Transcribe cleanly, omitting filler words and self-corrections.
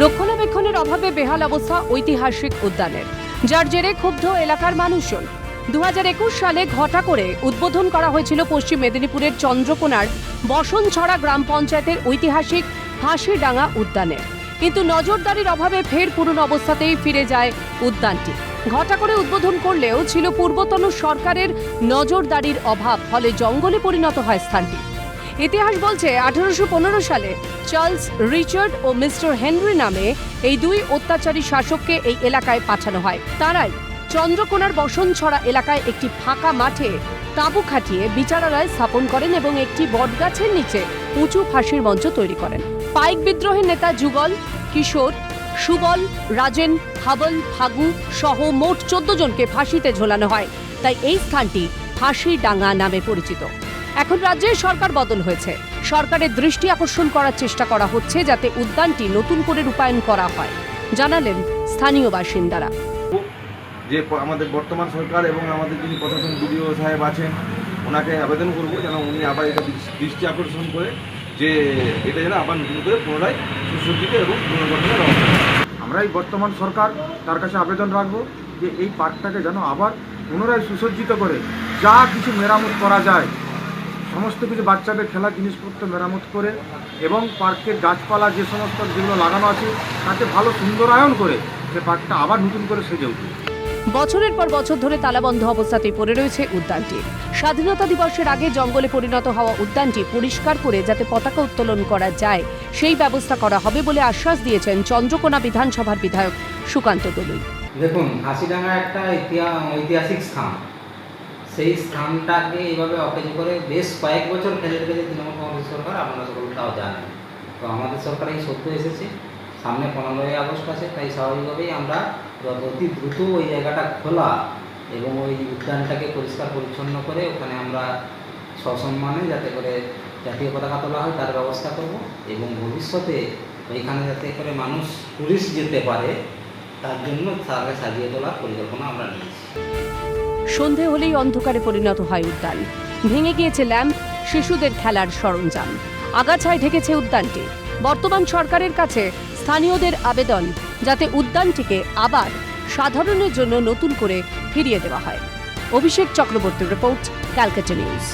রক্ষণাবেক্ষণের অভাবে বেহাল অবস্থা ঐতিহাসিক উদ্যানের, যার জেরে ক্ষুব্ধ এলাকার মানুষজন। 2021 সালে ঘটা করে উদ্বোধন করা হয়েছিল পশ্চিম মেদিনীপুরের চন্দ্রকোনার বসনছড়া গ্রাম পঞ্চায়েতের ঐতিহাসিক ফাঁসিডাঙ্গা উদ্যানের, কিন্তু নজরদারির অভাবে ফের পুরনো অবস্থাতেই ফিরে যায় উদ্যানটি। ঘটা করে উদ্বোধন করলেও ছিল পূর্বতন সরকারের নজরদারির অভাব, ফলে জঙ্গলে পরিণত হয় স্থানটি। ইতিহাস বলছে 1815 সালে চার্লস রিচার্ড ও মিস্টার হেনরি নামে এই দুই অত্যাচারী শাসককে এই এলাকায় পাঠানো হয়। তারাই চন্দ্রকোনার বসনছড়া এলাকায় একটি ফাঁকা মাঠে তাঁবু খাটিয়ে বিচারালয় স্থাপন করেন এবং একটি বটগাছের নিচে উঁচু ফাঁসির মঞ্চ তৈরি করেন। পাইক বিদ্রোহের নেতা যুগল, কিশোর, সুবল, রাজেন, হাবল, ফাগু সহ মোট 14 জনকে ফাঁসিতে ঝোলানো হয়। তাই এই স্থানটি ফাঁসিডাঙ্গা নামে পরিচিত। এখন রাজ্যে সরকার বদল হয়েছে, সরকারের দৃষ্টি আকর্ষণ করার চেষ্টা করা হচ্ছে যাতে উদ্যানটি নতুন করে রূপায়ণ করা হয়, জানালেন স্থানীয় বাসিন্দারা। যে আমাদের বর্তমান সরকার এবং আমাদের যিনি প্রশাসন বিডিও সাহেব আছেন, ওনাকে আবেদন করব যেন উনি আবার এটা দৃষ্টি আকর্ষণ করে যে এটা যেন আবার নতুন করে পুনরায় সুসজ্জিত এবং পুনর্গঠনের ব্যবস্থা। আমরা এই বর্তমান সরকার তার কাছে আবেদন রাখবো যে এই পার্কটাকে যেন আবার পুনরায় সুসজ্জিত করে যা কিছু মেরামত করা যায়, সমস্ত কিছু বাচ্চাদের খেলার জিনিসপত্র মেরামত করে এবং পার্কের গাছপালা যে সমস্ত যেগুলো লাগানো আছে তাতে ভালো সুন্দরায়ন করে সে পার্কটা আবার নতুন করে সেজে উঠবে। বছরের পর বছর ধরে তালাবন্ধ অবস্থাতেই পড়ে রয়েছে উদ্যানটি। স্বাধীনতা দিবসের আগে জঙ্গলে পরিণত হওয়া উদ্যানটি পরিষ্কার করে যাতে পতাকা উত্তোলন করা যায় সেই ব্যবস্থা করা হবে বলে আশ্বাস দিয়েছেন চন্দ্রকোনা বিধানসভার বিধায়ক সুকান্ত দলুই। দেখুন, ফাঁসিডাঙ্গা একটা ঐতিহাসিক স্থান, সেই স্থানটাকে এইভাবে অকেজ করে বেশ কয়েক বছর ফেলে রেখেছে তৃণমূল কংগ্রেস সরকার। আপনারা সকল তাও জানেন। তো আমাদের সরকার এই সত্য এসেছে, সামনে 15ই আগস্ট আছে, তাই স্বাভাবিকভাবেই আমরা অতি দ্রুত ওই জায়গাটা খোলা এবং ওই উদ্যানটাকে পরিষ্কার পরিচ্ছন্ন করে ওখানে আমরা সসম্মানে যাতে করে জাতীয় পতাকা তোলা হয় তার ব্যবস্থা করব এবং ভবিষ্যতে ওইখানে যাতে করে মানুষ টুরিস্ট যেতে পারে তার জন্য তাকে সাজিয়ে তোলার পরিকল্পনা আমরা নিয়েছি। সন্ধে হলেই অন্ধকারে পরিণত হয় উদ্যান, ভেঙে গিয়েছে ল্যাম্প, শিশুদের খেলার সরঞ্জাম, আগাছায় ঢেকেছে উদ্যানটি। বর্তমান সরকারের কাছে স্থানীয়দের আবেদন যাতে উদ্যানটিকে আবার সাধারণের জন্য নতুন করে ফিরিয়ে দেওয়া হয়। অভিষেক চক্রবর্তীর রিপোর্ট, ক্যালকাটা নিউজ।